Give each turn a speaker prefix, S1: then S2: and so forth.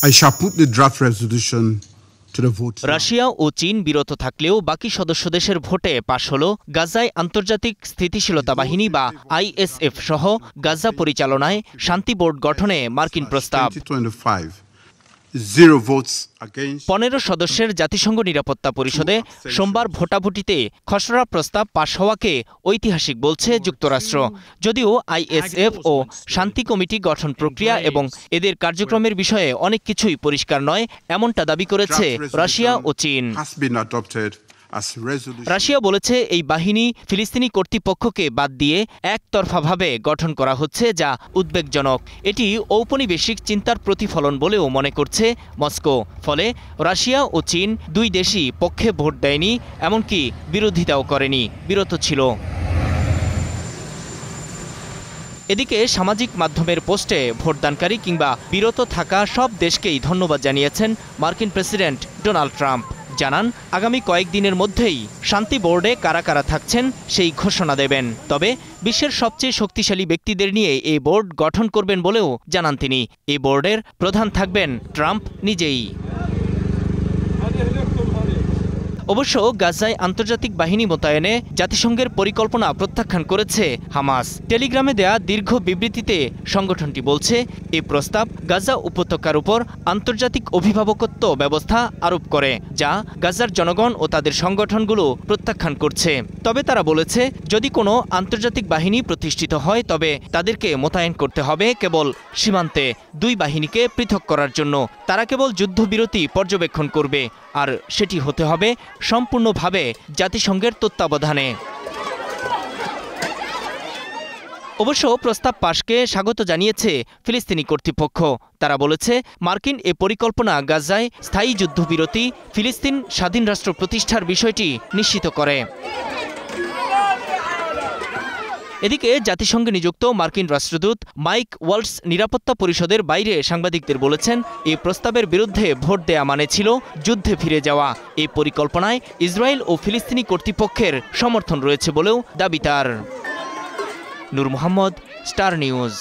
S1: I shall put the draft resolution to the vote.
S2: Russia ও চীন বিরত থাকলেও বাকি সদস্য দেশের ভোটে পাশ হলো গাজায় আন্তর্জাতিক স্থিতিশীলতা বাহিনী বা আইএসএফ সহ গাজা পরিচালনায় শান্তি বোর্ড গঠনে মার্কিন প্রস্তাব। 15 সদস্যের জাতিসংঘ নিরাপত্তা পরিষদে সোমবার ভোটাভুটিতে খসড়া প্রস্তাব পাশ হওয়াকে ঐতিহাসিক বলছে যুক্তরাষ্ট্র। যদিও আইএসএফ ও শান্তি কমিটি গঠন প্রক্রিয়া এবং এদের কার্যক্রমের বিষয়ে অনেক কিছুই পরিষ্কার নয়, এমনটা দাবি করেছে রাশিয়া ও চীন। রাশিয়া বলেছে এই বাহিনী ফিলিস্তিনি কর্তৃপক্ষকে বাদ দিয়ে একতরফাভাবে গঠন করা হচ্ছে, যা উদ্বেগজনক। এটি ঔপনিবেশিক চিন্তার প্রতিফলন বলেও মনে করছে মস্কো। ফলে রাশিয়া ও চীন দুই দেশই পক্ষে ভোট দেয়নি, এমনকি বিরোধিতাও করেনি, বিরত ছিল। এদিকে সামাজিক মাধ্যমের পোস্টে ভোটদানকারী কিংবা বিরত থাকা সব দেশকেই ধন্যবাদ জানিয়েছেন মার্কিন প্রেসিডেন্ট ডোনাল্ড ট্রাম্প। জানান, আগামী কয়েকদিনের মধ্যেই শান্তি বোর্ডে কারা কারা থাকছেন সেই ঘোষণা দেবেন। তবে বিশ্বের সবচেয়ে শক্তিশালী ব্যক্তিদের নিয়ে এই বোর্ড গঠন করবেন বলেও জানান তিনি। এই বোর্ডের প্রধান থাকবেন ট্রাম্প নিজেই। অবশ্য গাজায় আন্তর্জাতিক বাহিনী মোতায়েনে জাতিসংঘের পরিকল্পনা প্রত্যাখ্যান করেছে হামাস। টেলিগ্রামে দেয়া দীর্ঘ বিবৃতিতে সংগঠনটি বলছে, এই প্রস্তাব গাজা উপত্যকার উপর আন্তর্জাতিক অভিভাবকত্ব ব্যবস্থা আরোপ করে, যা গাজার জনগণ ও তাদের সংগঠনগুলো প্রত্যাখ্যান করছে। তবে তারা বলেছে, যদি কোনো আন্তর্জাতিক বাহিনী প্রতিষ্ঠিত হয় তবে তাদেরকে মোতায়েন করতে হবে কেবল সীমান্তে, দুই বাহিনীকে পৃথক করার জন্য। তারা কেবল যুদ্ধবিরতি পর্যবেক্ষণ করবে, আর সেটি হতে হবে সম্পূর্ণভাবে জাতিসংঘের তত্ত্বাবধানে। অবশ্য প্রস্তাব পাশকে স্বাগত জানিয়েছে ফিলিস্তিনি কর্তৃপক্ষ। তারা বলেছে, মার্কিন এ পরিকল্পনা গাজায় স্থায়ী যুদ্ধবিরতি, ফিলিস্তিন স্বাধীন রাষ্ট্র প্রতিষ্ঠার বিষয়টি নিশ্চিত করে। এদিকে জাতিসংঘে নিযুক্ত মার্কিন রাষ্ট্রদূত মাইক ওয়ালটস নিরাপত্তা পরিষদের বাইরে সাংবাদিকদের বলেছেন, এই প্রস্তাবের বিরুদ্ধে ভোট দেয়া মানে ছিল যুদ্ধে ফিরে যাওয়া। এই পরিকল্পনায় ইসরায়েল ও ফিলিস্তিনি কর্তৃপক্ষের সমর্থন রয়েছে বলেও দাবি তার। নূর মোহাম্মদ, স্টার নিউজ।